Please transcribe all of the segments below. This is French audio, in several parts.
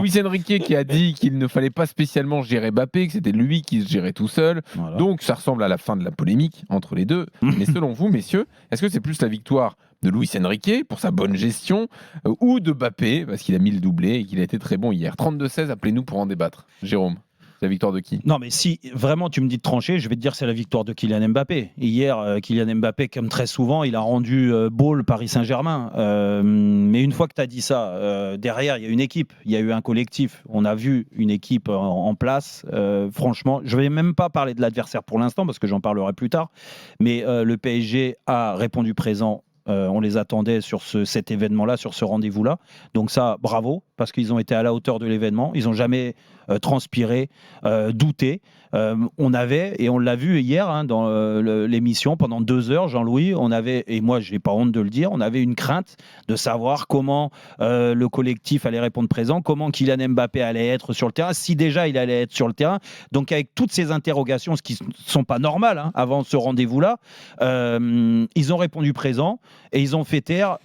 Luis Enrique qui a dit qu'il ne fallait pas spécialement gérer Mbappé, que c'était lui qui se gérait tout seul. Voilà. Donc ça ressemble à la fin de la polémique entre les deux. Mais selon vous, messieurs, est-ce que c'est plus la victoire de Luis Enrique pour sa bonne gestion ou de Mbappé parce qu'il a mis le doublé et qu'il a été très bon hier? 32-16, appelez-nous pour en débattre. Jérôme, c'est la victoire de qui? Non, mais si vraiment tu me dis de trancher, je vais te dire c'est la victoire de Kylian Mbappé. Hier, Kylian Mbappé, comme très souvent, il a rendu beau le Paris Saint-Germain. Mais une fois que tu as dit ça, derrière, il y a une équipe, il y a eu un collectif. On a vu une équipe en place. Franchement, je ne vais même pas parler de l'adversaire pour l'instant parce que j'en parlerai plus tard. Mais le PSG a répondu présent. On les attendait sur cet événement-là, sur ce rendez-vous-là. Donc ça, bravo, parce qu'ils ont été à la hauteur de l'événement. Ils n'ont jamais transpiré, douté. On avait, et on l'a vu hier dans l'émission, pendant 2 heures, Jean-Louis, on avait, et moi je n'ai pas honte de le dire, on avait une crainte de savoir comment le collectif allait répondre présent, comment Kylian Mbappé allait être sur le terrain, si déjà il allait être sur le terrain. Donc avec toutes ces interrogations, ce qui ne sont pas normales avant ce rendez-vous-là, ils ont répondu présent et ils ont fait taire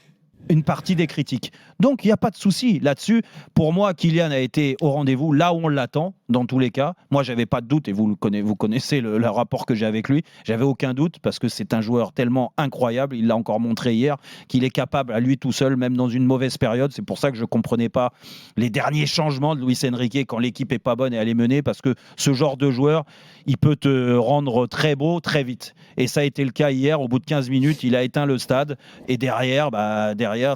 une partie des critiques. Donc, il n'y a pas de souci là-dessus. Pour moi, Kylian a été au rendez-vous là où on l'attend, dans tous les cas. Moi, je n'avais pas de doute, et vous connaissez le rapport que j'ai avec lui. J'avais aucun doute, parce que c'est un joueur tellement incroyable. Il l'a encore montré hier, qu'il est capable, à lui tout seul, même dans une mauvaise période. C'est pour ça que je ne comprenais pas les derniers changements de Luis Enrique quand l'équipe n'est pas bonne et elle est menée, parce que ce genre de joueur, il peut te rendre très beau, très vite. Et ça a été le cas hier. Au bout de 15 minutes, il a éteint le stade. Et derrière,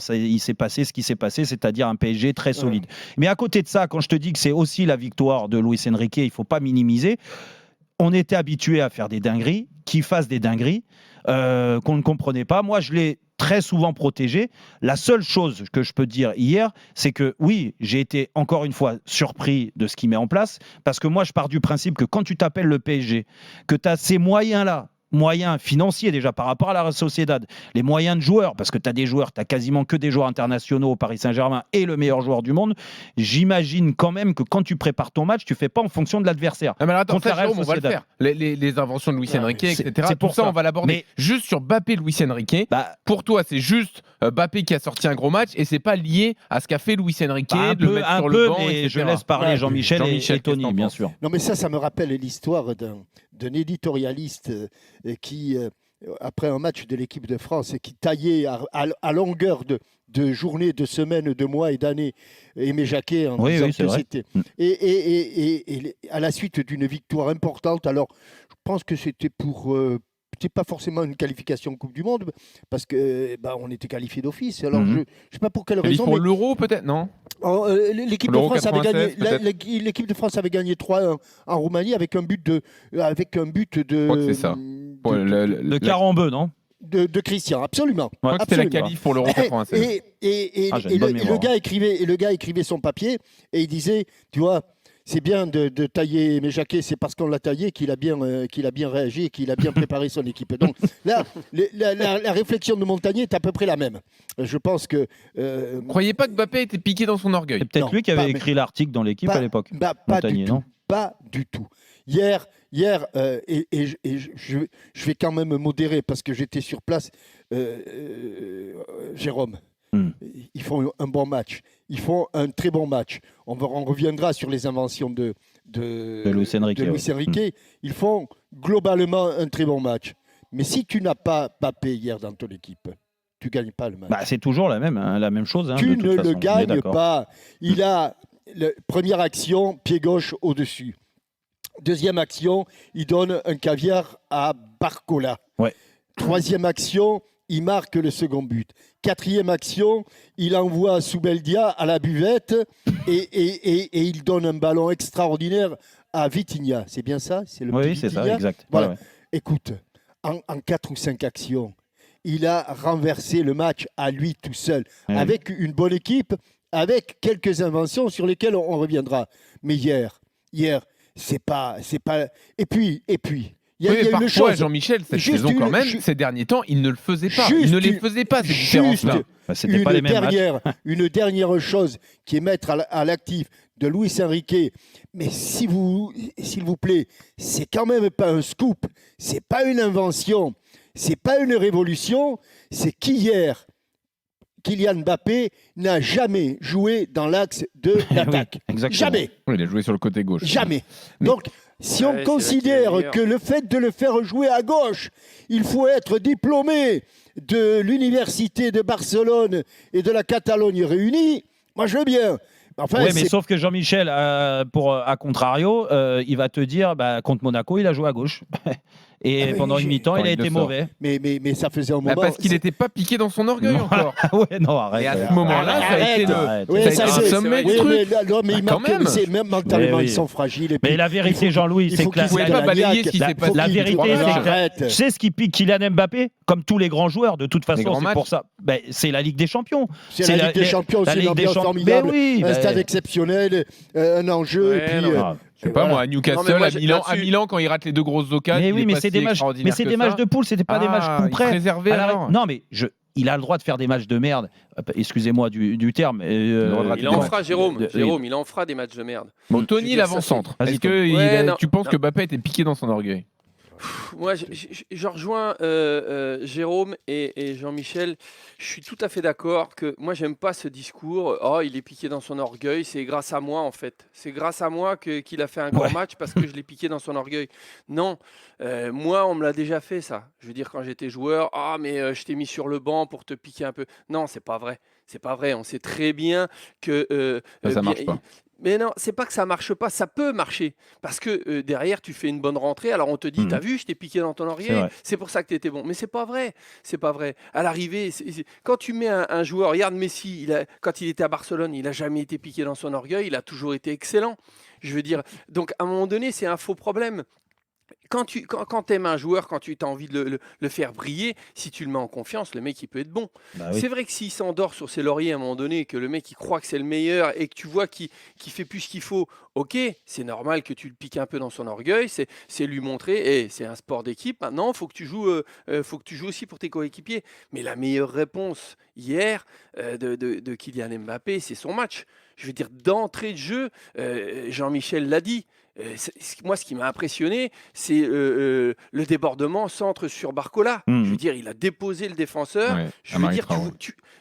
il s'est passé ce qui s'est passé, c'est-à-dire un PSG très solide. Mais à côté de ça, quand je te dis que c'est aussi la victoire de Luis Enrique, il ne faut pas minimiser. On était habitué à faire des dingueries, qu'il fasse des dingueries, qu'on ne comprenait pas. Moi, je l'ai très souvent protégé. La seule chose que je peux dire hier, c'est que oui, j'ai été encore une fois surpris de ce qu'il met en place, parce que moi, je pars du principe que quand tu t'appelles le PSG, que tu as ces moyens-là, moyens financiers déjà par rapport à la Sociedad, les moyens de joueurs, parce que tu as des joueurs, tu as quasiment que des joueurs internationaux au Paris Saint-Germain et le meilleur joueur du monde, j'imagine quand même que quand tu prépares ton match, tu fais pas en fonction de l'adversaire. Non mais alors, attends, ça, Jérôme, on va le faire. Les inventions de Luis Enrique, etc. C'est pour ça, ça. on va l'aborder. Mais juste sur Mbappé, Luis Enrique, pour toi, c'est juste Mbappé qui a sorti un gros match et c'est pas lié à ce qu'a fait Luis Enrique, de le mettre sur le banc, mais etc. je laisse parler Jean-Michel et Tony, bien sûr. Non mais ça me rappelle l'histoire d'un éditorialiste qui, après un match de l'équipe de France, qui taillait à longueur de journées, de semaines, de mois et d'années Aimé Jacquet en disant que c'était... Et à la suite d'une victoire importante, alors je pense que c'était pour... c'était pas forcément une qualification Coupe du Monde, parce que on était qualifié d'office. Alors je sais pas pour quelle raison. Pour l'Euro peut-être, non? L'équipe de France avait gagné. L'équipe de France avait gagné 3-1 en Roumanie avec un but de. Je crois que c'est ça. Le Carambeu, non? De Christian, absolument. Je crois que c'était la qualif pour l'Euro 96. Et le gars écrivait son papier et il disait, tu vois, c'est bien de tailler Aimé Jacquet, c'est parce qu'on l'a taillé qu'il a bien réagi et qu'il a bien préparé son équipe. Donc là, la réflexion de Montagnier est à peu près la même. Je pense que... Croyez pas que Mbappé était piqué dans son orgueil. C'est peut-être lui qui avait écrit l'article dans l'équipe à l'époque. Montagnier, non ? Pas du tout. Hier, je vais quand même modérer parce que j'étais sur place, Jérôme. Ils font un bon match. Ils font un très bon match. On reviendra sur les inventions de Luis Enrique. Ils font globalement un très bon match. Mais si tu n'as pas Mbappé hier dans ton équipe, tu ne gagnes pas le match. C'est toujours la même chose. Tu ne le gagnes pas. Il a première action, pied gauche au-dessus. Deuxième action, il donne un caviar à Barcola. Ouais. Troisième action, il marque le second but. Quatrième action, il envoie Soubeldia à la buvette et il donne un ballon extraordinaire à Vitinha. C'est bien ça? Oui, c'est ça, exact. Voilà. Ouais. Écoute, en 4 ou 5 actions, il a renversé le match à lui tout seul, avec une bonne équipe, avec quelques inventions sur lesquelles on reviendra. Mais hier, c'est pas. Et puis. Il y a parfois, une chose. Jean-Michel, cette saison quand même, ces derniers temps, il ne le faisait pas. Il ne les faisait pas, ces différences-là. C'était pas les mêmes matchs. Une dernière chose qui est mettre à l'actif de Luis Enrique, mais s'il vous plaît, c'est quand même pas un scoop, c'est pas une invention, c'est pas une révolution, c'est qu'hier, Kylian Mbappé n'a jamais joué dans l'axe de l'attaque. exactement. Jamais. Oui, il a joué sur le côté gauche. Jamais. Mais- Donc, si on Ouais, c'est considère vrai qu'il est que le fait de le faire jouer à gauche, il faut être diplômé de l'université de Barcelone et de la Catalogne réunis, moi je veux bien. Enfin, Oui, mais c'est- sauf que Jean-Michel, à contrario, il va te dire, contre Monaco, il a joué à gauche. Et Ah oui, pendant une mi-temps, il a Quand il le été sort. mauvais. mais ça faisait un Bah, moment. parce qu'il n'était pas piqué dans son orgueil Non. encore. Ouais, non, arrête. Et à ce arrête. moment-là, ça a Arrête, été arrête. Oui, ça a ça, été c'est- un sommet Oui, du truc. mais, non, mais il Quand manque, même. c'est même mentalement, Mais oui. ils sont fragiles. Et Mais puis, la vérité, Jean-Louis, il c'est faut que la, qu'il Vous pouvez soit pas balayer ce qui la- s'est faut passé. la qu'il- vérité, voilà, c'est que arrête. tu sais ce qui pique Kylian Mbappé, comme tous les grands joueurs, de toute façon, grands c'est matchs. pour ça. C'est la Ligue des Champions. C'est la Ligue des Champions, la c'est une Ligue des ambiance Champions. formidable. Mais oui, Un stade exceptionnel, un enjeu. Ouais, et puis, non, Ah, Je sais pas, voilà. moi, à Newcastle, Non, mais moi, à Milan, là-dessus- quand il rate les deux grosses occasions, mais il oui, est mais pas c'est si des matchs, extraordinaire que des matchs ça. de poule, c'était pas des matchs coup il près. préservait alors. Non, mais il a le droit de faire des matchs de merde. Excusez-moi du terme. droit de rater Il des en matchs. fera, Jérôme. Jérôme, il en fera des matchs de merde. Bon, Je veux Tony, dire, l'avant-centre. ça, c'est- Est-ce que Vas-y, Ouais, non, tu penses non. que Mbappé était piqué dans son orgueil? Moi, je rejoins Jérôme et Jean-Michel. Je suis tout à fait d'accord que moi, j'aime pas ce discours. Oh, il est piqué dans son orgueil. C'est grâce à moi, en fait. C'est grâce à moi qu'il a fait un grand Ouais. match parce que je l'ai piqué dans son orgueil. Non, moi, on me l'a déjà fait, ça. Je veux dire, quand j'étais joueur, ah, mais je t'ai mis sur le banc pour te piquer un peu. Non, c'est pas vrai. C'est pas vrai. On sait très bien que. Ça bien- marche pas. Mais non, c'est pas que ça marche pas, ça peut marcher. Parce que derrière, tu fais une bonne rentrée, alors on te dit, Mhm. t'as vu, je t'ai piqué dans ton C'est orgueil, vrai. c'est pour ça que tu étais bon. Mais c'est pas vrai, c'est pas vrai. À l'arrivée, quand tu mets un joueur, regarde Messi, quand il était à Barcelone, il a jamais été piqué dans son orgueil, il a toujours été excellent. Je veux dire, donc à un moment donné, c'est un faux problème. Quand tu aimes un joueur, quand tu as envie de le faire briller, si tu le mets en confiance, le mec, il peut être bon. Bah oui. C'est vrai que s'il s'endort sur ses lauriers à un moment donné, que le mec il croit que c'est le meilleur et que tu vois qu'il fait plus ce qu'il faut, ok, c'est normal que tu le piques un peu dans son orgueil, c'est lui montrer, c'est un sport d'équipe, maintenant il faut que tu joues aussi pour tes coéquipiers. Mais la meilleure réponse hier de Kylian Mbappé, c'est son match. Je veux dire, d'entrée de jeu, Jean-Michel l'a dit. Moi, ce qui m'a impressionné, c'est le débordement centre sur Barcola. Mhm. Je veux dire, il a déposé le défenseur. Ouais, Je veux dire, Amaritraoui.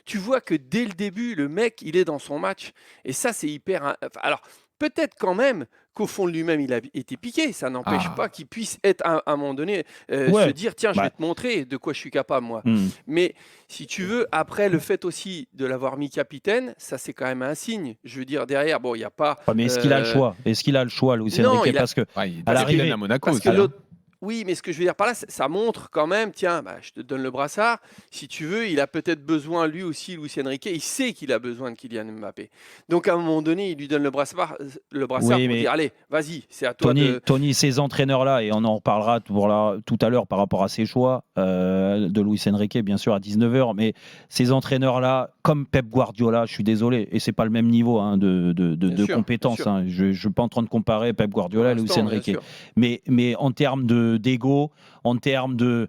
tu vois que dès le début, le mec, il est dans son match. Et ça, c'est hyper. Alors, peut-être quand même qu'au fond de lui-même, il a été piqué. Ça n'empêche Ah. pas qu'il puisse être à un moment donné, Ouais. se dire tiens, je Bah. vais te montrer de quoi je suis capable, moi. Hmm. Mais si tu veux, après, le fait aussi de l'avoir mis capitaine, ça, c'est quand même un signe. Je veux dire, derrière, bon, il n'y a pas. Ouais, mais est-ce qu'il a le choix Est-ce qu'il a le choix, Luis Non, Enrique il a- Parce que Ouais, il à l'arrivée- Kylian à Monaco Parce aussi. que hein. l'autre. Oui, mais ce que je veux dire par là, ça montre quand même, tiens, je te donne le brassard. Si tu veux, il a peut-être besoin, lui aussi, Luis Enrique, il sait qu'il a besoin de Kylian Mbappé. Donc à un moment donné, il lui donne le brassard Oui, pour mais- dire, allez, vas-y, c'est à toi Tony, ces entraîneurs-là, et on en reparlera tout à l'heure par rapport à ses choix de Luis Enrique, bien sûr, à 19h, mais ces entraîneurs-là, comme Pep Guardiola, je suis désolé, et c'est pas le même niveau de Bien sûr, compétences. bien sûr. hein. Je ne suis pas en train de comparer Pep Guardiola et Luis Pour l'instant, bien Enrique. sûr. Mais en termes d'ego, en termes de...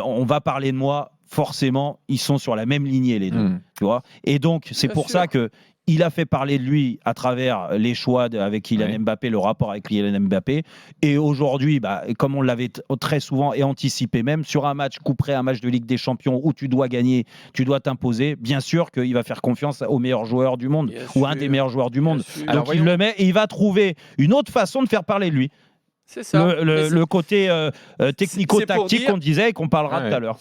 On va parler de moi, forcément, ils sont sur la même lignée, les deux. Hmm. Tu vois, et donc, c'est Bien pour sûr. ça que il a fait parler de lui à travers les choix avec Kylian Ouais. Mbappé, le rapport avec Kylian Mbappé. Et aujourd'hui, comme on l'avait très souvent et anticipé même, sur un match coup près, un match de Ligue des Champions où tu dois gagner, tu dois t'imposer, bien sûr qu'il va faire confiance au meilleur joueur du monde, Bien ou un sûr. des meilleurs joueurs du monde. Bien sûr. Alors, Donc il voyons. le met et il va trouver une autre façon de faire parler de lui. C'est ça. Mais c'est- Le côté c'est pour technico-tactique dire- qu'on disait et qu'on parlera Ouais. tout à l'heure.